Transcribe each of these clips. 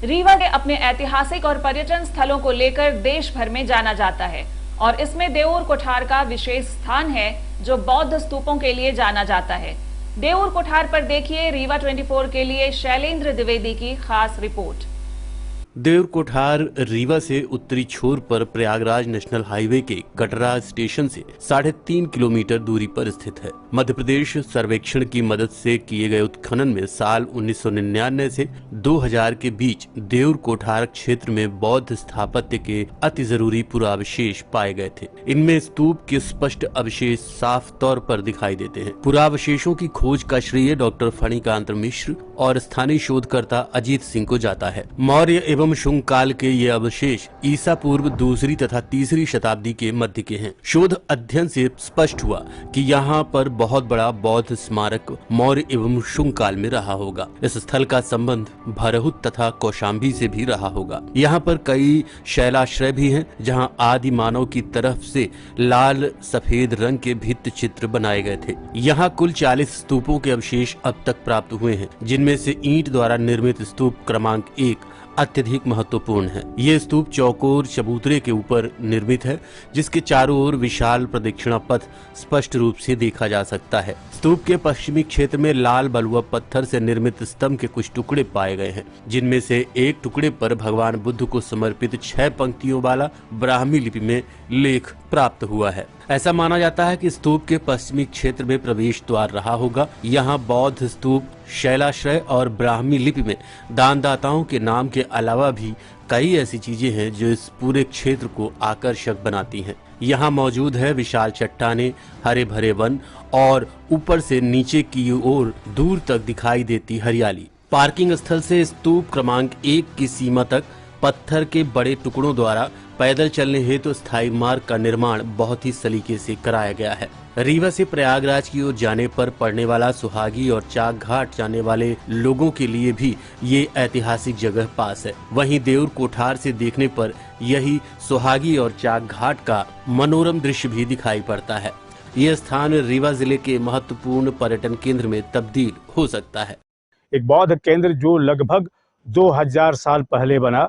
रीवा के अपने ऐतिहासिक और पर्यटन स्थलों को लेकर देश भर में जाना जाता है और इसमें देऊर कोठार का विशेष स्थान है जो बौद्ध स्तूपों के लिए जाना जाता है। देऊर कोठार पर देखिए रीवा 24 के लिए शैलेंद्र द्विवेदी की खास रिपोर्ट। देऊर कोठार रीवा से उत्तरी छोर पर प्रयागराज नेशनल हाईवे के कटरा स्टेशन से 3.5 किलोमीटर दूरी पर स्थित है। मध्य प्रदेश सर्वेक्षण की मदद से किए गए उत्खनन में साल 1999 से 2000 के बीच देऊर कोठार क्षेत्र में बौद्ध स्थापत्य के अति जरूरी पुरावशेष पाए गए थे। इनमें स्तूप के स्पष्ट अवशेष साफ तौर पर दिखाई देते हैं। पुरावशेषों की खोज का श्रेय डॉक्टर फणिकांत मिश्र और स्थानीय शोधकर्ता अजीत सिंह को जाता है। मौर्य एवं शुंग काल के ये अवशेष ईसा पूर्व 2री तथा 3री शताब्दी के मध्य के हैं। शोध अध्ययन से स्पष्ट हुआ कि यहाँ पर बहुत बड़ा बौद्ध स्मारक मौर्य एवं शुंग काल में रहा होगा। इस स्थल का संबंध भरहुत तथा कौशाम्बी से भी रहा होगा। यहाँ पर कई शैलाश्रय भी हैं, जहाँ आदि मानव की तरफ से लाल सफेद रंग के भित्ति चित्र बनाए गए थे। यहाँ कुल 40 स्तूपों के अवशेष अब तक प्राप्त हुए हैं, जिनमें से ईंट द्वारा निर्मित स्तूप क्रमांक 1 अत्यधिक महत्वपूर्ण है। ये स्तूप चौकोर चबूतरे के ऊपर निर्मित है, जिसके चारों ओर विशाल प्रदक्षिणा पथ स्पष्ट रूप से देखा जा सकता है। स्तूप के पश्चिमी क्षेत्र में लाल बलुआ पत्थर से निर्मित स्तंभ के कुछ टुकड़े पाए गए हैं, जिनमें से एक टुकड़े पर भगवान बुद्ध को समर्पित 6 पंक्तियों वाला ब्राह्मी लिपि में लेख प्राप्त हुआ है। ऐसा माना जाता है कि स्तूप के पश्चिमी क्षेत्र में प्रवेश द्वार रहा होगा। यहाँ बौद्ध स्तूप, शैलाश्रय और ब्राह्मी लिपि में दानदाताओं के नाम के अलावा भी कई ऐसी चीजें हैं जो इस पूरे क्षेत्र को आकर्षक बनाती हैं। यहाँ मौजूद है विशाल चट्टानें, हरे भरे वन और ऊपर से नीचे की ओर दूर तक दिखाई देती हरियाली। पार्किंग स्थल से स्तूप क्रमांक 1 की सीमा तक पत्थर के बड़े टुकड़ों द्वारा पैदल चलने हेतु स्थायी मार्ग का निर्माण बहुत ही सलीके से कराया गया है। रीवा से प्रयागराज की ओर जाने पर पड़ने वाला सुहागी और चाक घाट जाने वाले लोगों के लिए भी ये ऐतिहासिक जगह पास है। वहीं देऊर कोठार से देखने पर यही सुहागी और चाक घाट का मनोरम दृश्य भी दिखाई पड़ता है। यह स्थान रीवा जिले के महत्वपूर्ण पर्यटन केंद्र में तब्दील हो सकता है। एक बौद्ध केंद्र जो लगभग 2000 साल पहले बना,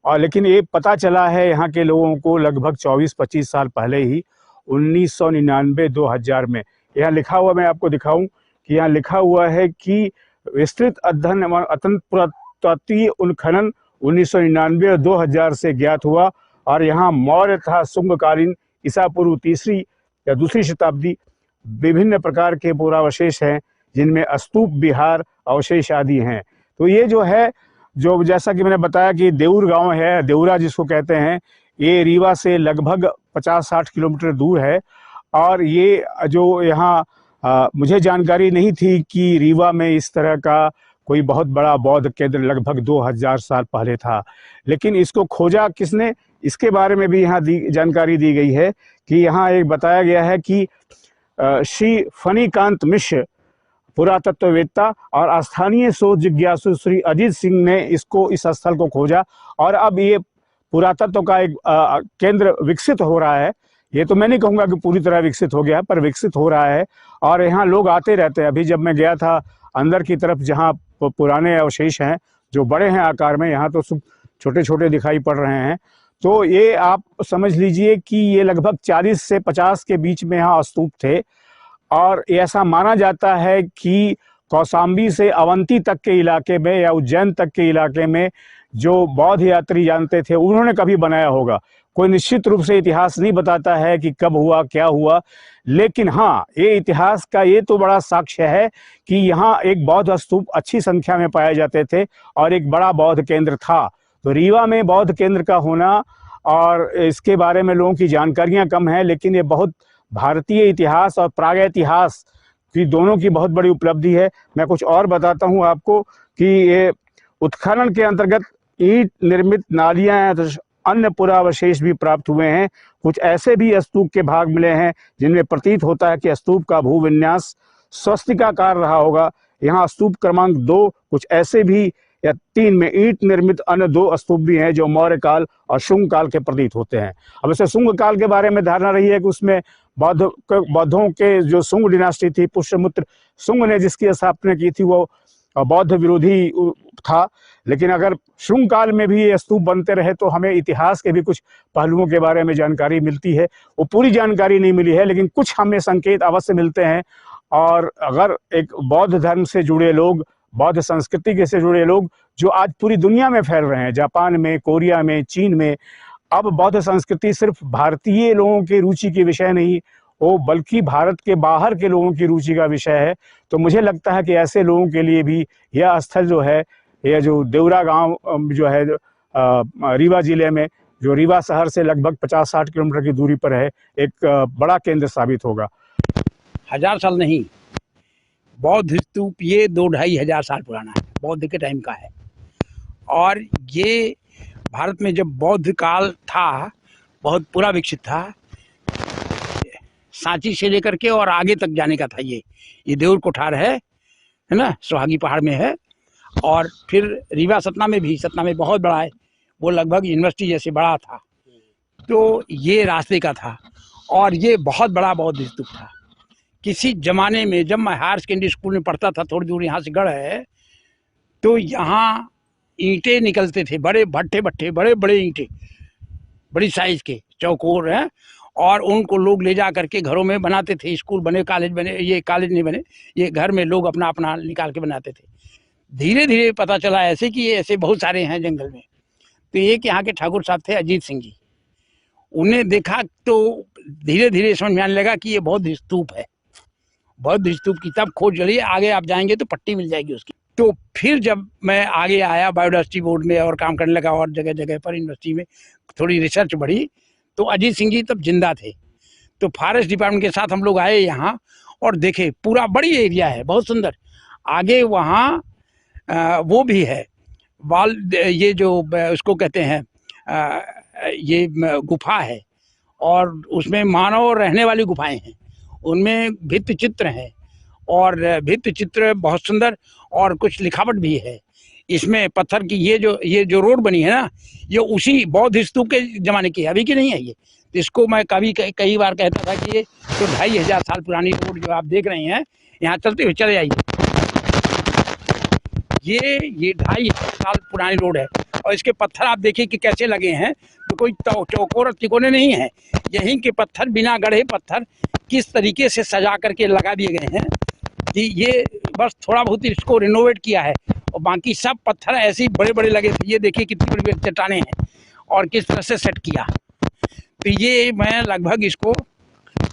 और लेकिन ये पता चला है यहाँ के लोगों को लगभग 24-25 साल पहले ही 1999-2000 में। यहाँ लिखा हुआ, मैं आपको दिखाऊं कि यहाँ लिखा हुआ है कि विस्तृत अध्ययन एवं अत्यंत पुरातत्वीय उत्खनन 1999 और 2000 से ज्ञात हुआ और यहाँ मौर्य तथा शुंगकालीन ईसा पूर्व 3री या 2री शताब्दी विभिन्न प्रकार के पुरावशेष हैं, जिनमें स्तूप, विहार, अवशेष आदि हैं। तो ये जो है, जो जैसा कि मैंने बताया कि देऊर गांव है, देऊरा जिसको कहते हैं, ये रीवा से लगभग 50-60 किलोमीटर दूर है। और ये जो यहाँ मुझे जानकारी नहीं थी कि रीवा में इस तरह का कोई बहुत बड़ा बौद्ध केंद्र लगभग 2000 साल पहले था। लेकिन इसको खोजा किसने, इसके बारे में भी यहाँ जानकारी दी गई है कि यहाँ एक बताया गया है कि श्री फणिकांत मिश्र पुरातत्ववेत्ता और स्थानीय शोध जिज्ञासु श्री अजीत सिंह ने इस स्थल को खोजा और अब ये पुरातत्व का एक केंद्र विकसित हो रहा है। ये तो मैं नहीं कहूँगा कि पूरी तरह विकसित हो गया, पर विकसित हो रहा है और यहाँ लोग आते रहते हैं। अभी जब मैं गया था अंदर की तरफ, जहाँ पुराने अवशेष हैं जो बड़े हैं आकार में, यहाँ तो छोटे छोटे दिखाई पड़ रहे हैं। तो ये आप समझ लीजिए कि ये लगभग 40 से 50 के बीच में यहाँ स्तूप थे और ऐसा माना जाता है कि कौशाम्बी से अवंती तक के इलाके में या उज्जैन तक के इलाके में जो बौद्ध यात्री जानते थे, उन्होंने कभी बनाया होगा। कोई निश्चित रूप से इतिहास नहीं बताता है कि कब हुआ, क्या हुआ, लेकिन हाँ, ये इतिहास का ये तो बड़ा साक्ष्य है कि यहाँ एक बौद्ध स्तूप अच्छी संख्या में पाए जाते थे और एक बड़ा बौद्ध केंद्र था। तो रीवा में बौद्ध केंद्र का होना, और इसके बारे में लोगों की जानकारियाँ कम है, लेकिन ये बहुत भारतीय इतिहास और प्रागैतिहास की दोनों की बहुत बड़ी उपलब्धि है। मैं कुछ और बताता हूँ आपको कि ये उत्खनन के अंतर्गत ईंट निर्मित नालियाँ, अन्य पुरावशेष भी प्राप्त हुए हैं। कुछ ऐसे भी स्तूप के भाग मिले हैं जिनमें प्रतीत होता है कि स्तूप का भूविन्यास स्वस्तिकाकार रहा होगा। यहाँ स्तूप क्रमांक 2, कुछ ऐसे भी या 3 में ईंट निर्मित अन्य 2 स्तूप भी हैं जो मौर्य काल और शुंग काल के प्रतीत होते हैं। अब इसे शुंग काल के बारे में धारणा रही है कि उसमें बौद्धों के जो शुंग डिनास्टी थी, पुष्यमित्र शुंग ने जिसकी स्थापना की थी, वो बौद्ध विरोधी था। लेकिन अगर शुंग काल में भी ये स्तूप बनते रहे तो हमें इतिहास के भी कुछ पहलुओं के बारे में जानकारी मिलती है। वो पूरी जानकारी नहीं मिली है, लेकिन कुछ हमें संकेत अवश्य मिलते हैं। और अगर एक बौद्ध धर्म से जुड़े लोग, बौद्ध संस्कृति से जुड़े लोग जो आज पूरी दुनिया में फैल रहे हैं, जापान में, कोरिया में, चीन में, अब बौद्ध संस्कृति सिर्फ भारतीय लोगों की रुचि के विषय नहीं हो, बल्कि भारत के बाहर के लोगों की रुचि का विषय है। तो मुझे लगता है कि ऐसे लोगों के लिए भी यह स्थल जो है, यह जो देवरा गांव जो है रीवा जिले में, जो रीवा शहर से लगभग 50-60 किलोमीटर की दूरी पर है, एक बड़ा केंद्र साबित होगा। 1000 साल नहीं, बौद्ध स्तूप ये 2-2.5 हजार साल पुराना है, बौद्ध के टाइम का है। और ये भारत में जब बौद्ध काल था, बहुत पूरा विकसित था, सांची से लेकर के और आगे तक जाने का था। ये देऊर कोठार है ना, सुहागी पहाड़ में है। और फिर रीवा सतना में भी, सतना में बहुत बड़ा है, वो लगभग यूनिवर्सिटी जैसे बड़ा था। तो ये रास्ते का था और ये बहुत बड़ा बौद्ध स्तूप था। किसी जमाने में जब मैं हायर सेकेंडरी स्कूल में पढ़ता था, थोड़ी दूर यहाँ से गढ़ है, तो यहाँ ईंटें निकलते थे, बड़े भट्टे बड़े बड़े ईंटें, बड़ी साइज के चौकोर हैं, और उनको लोग ले जा करके घरों में बनाते थे। स्कूल बने, कॉलेज बने, ये कॉलेज नहीं बने, ये घर में लोग अपना अपना निकाल के बनाते थे। धीरे धीरे पता चला ऐसे कि ये ऐसे बहुत सारे हैं जंगल में। तो एक यहाँ के ठाकुर साहब थे अजीत सिंह जी, उन्हें देखा तो धीरे धीरे समझ में आने लगा कि ये बौद्ध स्तूप है। बौद्ध स्तूप की तब खोज चली, आगे आप जाएंगे तो पट्टी मिल जाएगी उसकी। तो फिर जब मैं आगे आया बायोडायवर्सिटी बोर्ड में और काम करने लगा, और जगह जगह पर यूनिवर्सिटी में थोड़ी रिसर्च बढ़ी, तो अजीत सिंह जी तब जिंदा थे। तो फॉरेस्ट डिपार्टमेंट के साथ हम लोग आए यहाँ और देखे, पूरा बड़ी एरिया है, बहुत सुंदर। आगे वहाँ वो भी है वाल, ये जो उसको कहते हैं ये गुफा है, और उसमें मानव रहने वाली गुफाएं हैं, उनमें भित्ति चित्र हैं, और भित्ति चित्र बहुत सुंदर, और कुछ लिखावट भी है इसमें पत्थर की। ये जो रोड बनी है ना, ये उसी बौद्ध स्तूप के जमाने की है, अभी की नहीं है ये। तो इसको मैं कई बार कहता था कि ये तो 2500 साल पुरानी रोड जो आप देख रहे हैं, यहाँ चलते हुए चले जाइए, ये 2500 साल पुरानी रोड है। और इसके पत्थर आप देखिए कि कैसे लगे हैं, तो कोई चौकोर तिकोने नहीं है, यहीं के पत्थर, बिना गढ़े पत्थर किस तरीके से सजा करके लगा दिए गए हैं कि ये बस थोड़ा बहुत इसको रिनोवेट किया है, और बाकी सब पत्थर ऐसे ही बड़े बड़े लगे थे। ये देखिए कितनी बड़ी बड़ी चट्टानें हैं और किस तरह से सेट किया। तो ये मैं लगभग इसको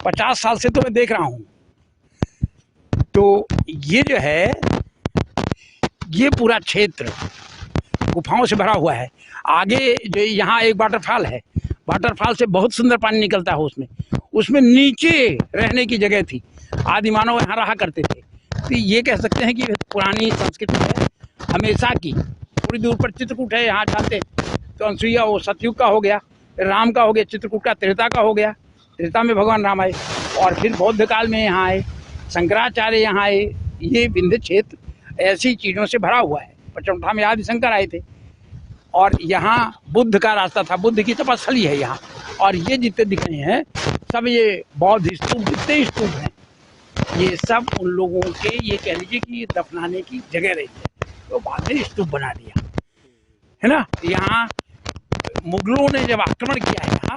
50 साल से तो मैं देख रहा हूँ। तो ये जो है, ये पूरा क्षेत्र गुफाओं से भरा हुआ है। आगे जो यहाँ एक वाटरफॉल है, वाटरफॉल से बहुत सुंदर पानी निकलता है, उसमें नीचे रहने की जगह थी, आदि मानव यहाँ रहा करते थे। तो ये कह सकते हैं कि पुरानी संस्कृति है हमेशा की। थोड़ी दूर पर चित्रकूट है, यहाँ जाते तो अनसुईया वो सतयुग का हो गया, राम का हो गया, चित्रकूट का त्रेता का हो गया, त्रेता में भगवान राम आए, और फिर बौद्ध काल में यहाँ आए, शंकराचार्य यहाँ आए। ये विंध्य क्षेत्र ऐसी चीज़ों से भरा हुआ है। पचमढ़ा में आदि शंकर आए थे, और यहाँ बुद्ध का रास्ता था, बुद्ध की तपस्थली है यहाँ। और ये जितने दिख रहे हैं सब ये बौद्ध स्तूप, जितने स्तूप हैं, ये सब उन लोगों के, ये कह लीजिए कि दफनाने की जगह रही है, तो बाद में स्तूप बना दिया है ना। यहाँ मुगलों ने जब आक्रमण किया है यहाँ,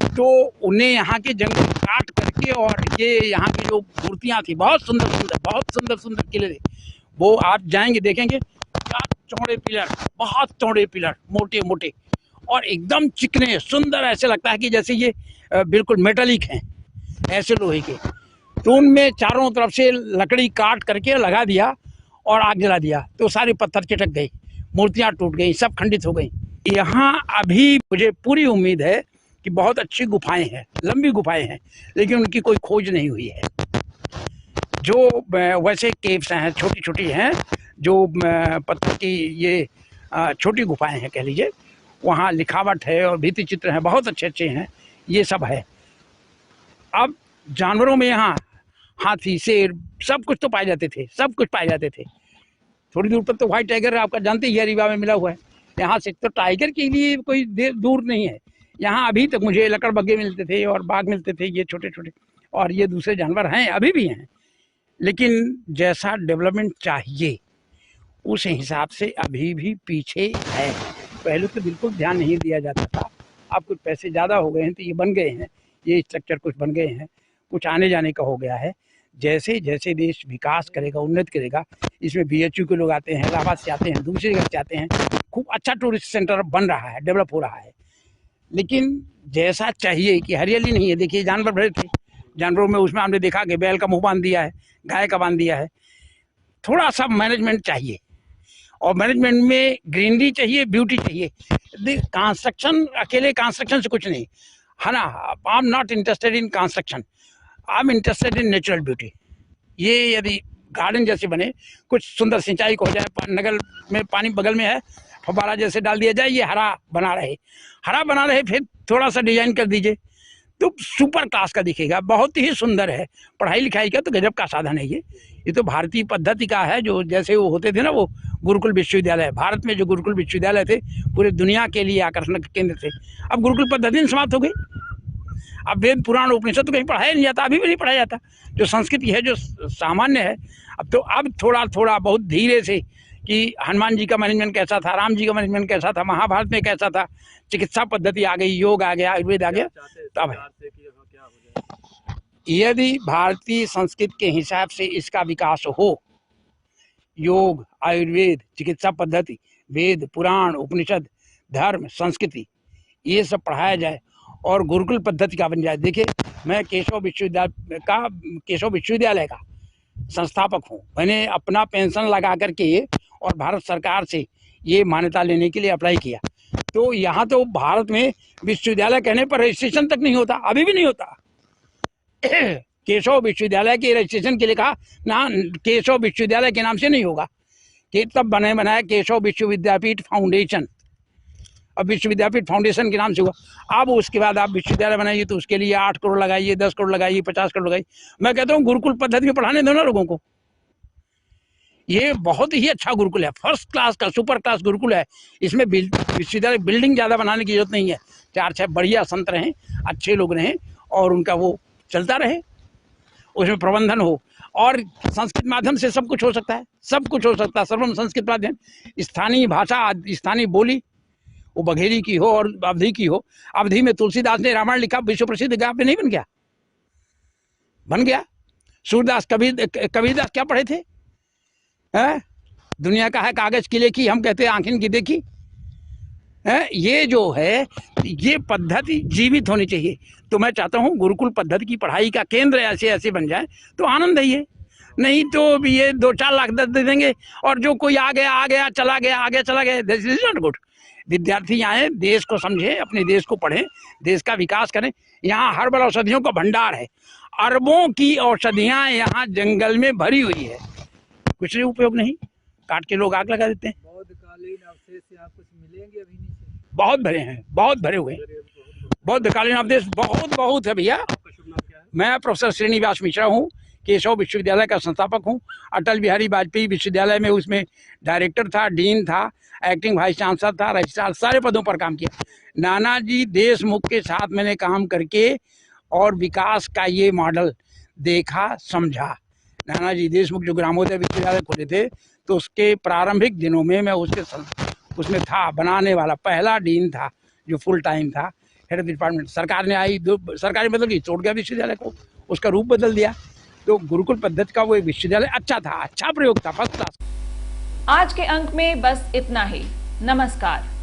तो उन्हें यहाँ के जंगल काट करके, और ये यहाँ की जो मूर्तियाँ थी, बहुत सुंदर किले थे, वो आप जाएंगे देखेंगे, चौड़े पिलर, बहुत चौड़े पिलर, मोटे मोटे, और एकदम चिकने सुंदर, ऐसे लगता है कि जैसे ये बिल्कुल मेटालिक हैं, ऐसे लोहे के। तो उनमें चारों तरफ से लकड़ी काट करके लगा दिया और आग जला दिया, तो सारे पत्थर चिटक गए, मूर्तियाँ टूट गई, सब खंडित हो गई। यहाँ अभी मुझे पूरी उम्मीद है कि बहुत अच्छी गुफाएं हैं, लंबी गुफाएं हैं, लेकिन उनकी कोई खोज नहीं हुई है। जो वैसे केव्स हैं, छोटी छोटी हैं, जो पत्थर की ये छोटी गुफाएं हैं कह लीजिए, वहाँ लिखावट है और भित्ति चित्र हैं, बहुत अच्छे हैं, ये सब है। अब जानवरों में यहाँ हाथी, शेर, सब कुछ तो पाए जाते थे, सब कुछ पाए जाते थे। थोड़ी दूर पर तो व्हाइट टाइगर आपका जानते ही है, रीवा में मिला हुआ है। यहाँ से तो टाइगर के लिए कोई दूर नहीं है। यहाँ अभी तक मुझे लकड़बग्गे मिलते थे और बाघ मिलते थे, ये छोटे छोटे, और ये दूसरे जानवर हैं, अभी भी हैं। लेकिन जैसा डेवलपमेंट चाहिए उस हिसाब से अभी भी पीछे है। पहले तो बिल्कुल ध्यान नहीं दिया जाता था, अब कुछ पैसे ज़्यादा हो गए हैं तो ये बन गए हैं, ये स्ट्रक्चर कुछ बन गए हैं, कुछ आने जाने का हो गया है। जैसे जैसे देश विकास करेगा, उन्नत करेगा, इसमें BHU के लोग आते हैं, इलाहाबाद से आते हैं, दूसरी जगह से आते हैं, खूब अच्छा टूरिस्ट सेंटर बन रहा है, डेवलप हो रहा है। लेकिन जैसा चाहिए कि हरियाली नहीं है। देखिए जानवर भरे थे, जानवरों में उसमें हमने देखा कि बैल का मुंह बांध दिया है, गाय का बांध दिया है। थोड़ा सा मैनेजमेंट चाहिए, और मैनेजमेंट में ग्रीनरी चाहिए, ब्यूटी चाहिए। कंस्ट्रक्शन, अकेले कंस्ट्रक्शन से कुछ नहीं है ना। I am not interested in construction, I am interested in natural beauty. ये यदि गार्डन जैसे बने, कुछ सुंदर सिंचाई को हो जाए, नगर में पानी बगल में है, फव्वारा जैसे डाल दिया जाए, ये हरा बना रहे, फिर थोड़ा सा डिजाइन कर दीजिए तो सुपर क्लास का दिखेगा, बहुत ही सुंदर है। पढ़ाई लिखाई का तो गजब का साधन है ये तो भारतीय पद्धति का है। जो जैसे वो होते थे ना, वो गुरुकुल विश्वविद्यालय, भारत में जो गुरुकुल विश्वविद्यालय थे पूरे दुनिया के लिए आकर्षण के केंद्र थे, अब गुरुकुल पद्धति समाप्त हो गई। अब वेद पुराण उपनिषद तो कहीं पढ़ाया नहीं जाता, अभी भी नहीं पढ़ाया जाता। जो संस्कृति है, जो सामान्य है, अब थोड़ा थोड़ा बहुत धीरे से, कि हनुमान जी का मैनेजमेंट कैसा था, राम जी का मैनेजमेंट कैसा था, महाभारत में कैसा था, चिकित्सा पद्धति आ गई, योग आ गया, आयुर्वेद आ गया। तब यदि भारतीय संस्कृति के हिसाब से इसका विकास हो, योग, आयुर्वेद, चिकित्सा पद्धति, वेद, पुराण, उपनिषद, धर्म, संस्कृति, ये सब पढ़ाया जाए और गुरुकुल पद्धति का बन जाए। देखिए, मैं केशव विश्वविद्यालय का संस्थापक हूँ। मैंने अपना पेंशन लगा करके और भारत सरकार से ये मान्यता लेने के लिए अप्लाई किया। तो यहाँ तो भारत में विश्वविद्यालय कहने पर रजिस्ट्रेशन तक नहीं होता, अभी भी नहीं होता। केशव विश्वविद्यालय के रजिस्ट्रेशन के लिए कहा ना, केशव विश्वविद्यालय के नाम से नहीं होगा, कि तब बनाया केशव विश्वविद्यापीठ फाउंडेशन। अब विश्वविद्यापीठ फाउंडेशन के नाम से हुआ। अब उसके बाद आप विश्वविद्यालय बनाइए तो उसके लिए 8 करोड़ लगाइए, 10 करोड़ लगाइए, 50 करोड़ लगाइए। मैं कहता हूँ गुरुकुल पद्धति में पढ़ाने दो ना लोगों को। ये बहुत ही अच्छा गुरुकुल है, फर्स्ट क्लास का, सुपर क्लास गुरुकुल है। इसमें विश्वविद्यालय बिल्डिंग ज़्यादा बनाने की जरूरत नहीं है, 4-6 बढ़िया संत रहें, अच्छे लोग रहें और उनका वो चलता रहे, उसमें प्रबंधन हो। और संस्कृत माध्यम से सब कुछ हो सकता है, सब कुछ हो सकता है। सर्वम संस्कृत माध्यम, स्थानीय भाषा, स्थानीय बोली, वो बघेली की हो और अवधी की हो। अवधी में तुलसीदास ने रामायण लिखा, विश्व प्रसिद्ध काव्य नहीं बन गया? बन गया। सूरदास, कबीरदास क्या पढ़े थे? दुनिया का है कागज की लेखी, हम कहते हैं आंखिन की देखी। ये जो है, ये पद्धति जीवित होनी चाहिए। तो मैं चाहता हूँ गुरुकुल पद्धति की पढ़ाई का केंद्र ऐसे ऐसे बन जाए तो आनंद है। ये नहीं तो ये 2-4 लाख दे देंगे और जो कोई आ गया चला गया, दिस इज नॉट गुड। विद्यार्थी आए, देश को समझे, अपने देश को पढ़ें, देश का विकास करें। यहाँ हर्बल औषधियों का भंडार है, अरबों की औषधियाँ यहाँ जंगल में भरी हुई है, कुछ नहीं उपयोग नहीं, काट के लोग आग लगा देते हैं। बौद्धकालीन अवशेष यहाँ कुछ मिलेंगे अभी नीचे? बहुत भरे हैं, बहुत भरे हुए हैं। बौद्धकालीन अवशेष बहुत है भैया। मैं प्रोफेसर श्रीनिवास मिश्रा हूँ, केशव विश्वविद्यालय का संस्थापक हूँ। अटल बिहारी वाजपेयी विश्वविद्यालय में उसमें डायरेक्टर था, डीन था, एक्टिंग वाइस चांसलर था, रजिस्ट्रार, सारे पदों पर काम किया। नानाजी देशमुख के साथ मैंने काम करके और विकास का ये मॉडल देखा, समझा। नानाजी देशमुख जो ग्रामोदय विश्वविद्यालय खोले थे तो उसके प्रारंभिक दिनों में मैं उसमें था, बनाने वाला पहला डीन था जो फुल टाइम था, हेड ऑफ डिपार्टमेंट। सरकार ने आई, सरकारी बदल गई, छोड़ गया विश्वविद्यालय को, उसका रूप बदल दिया। तो गुरुकुल पद्धति का वो विश्वविद्यालय अच्छा था, अच्छा प्रयोग था, फर्स्ट क्लास। आज के अंक में बस इतना ही। नमस्कार।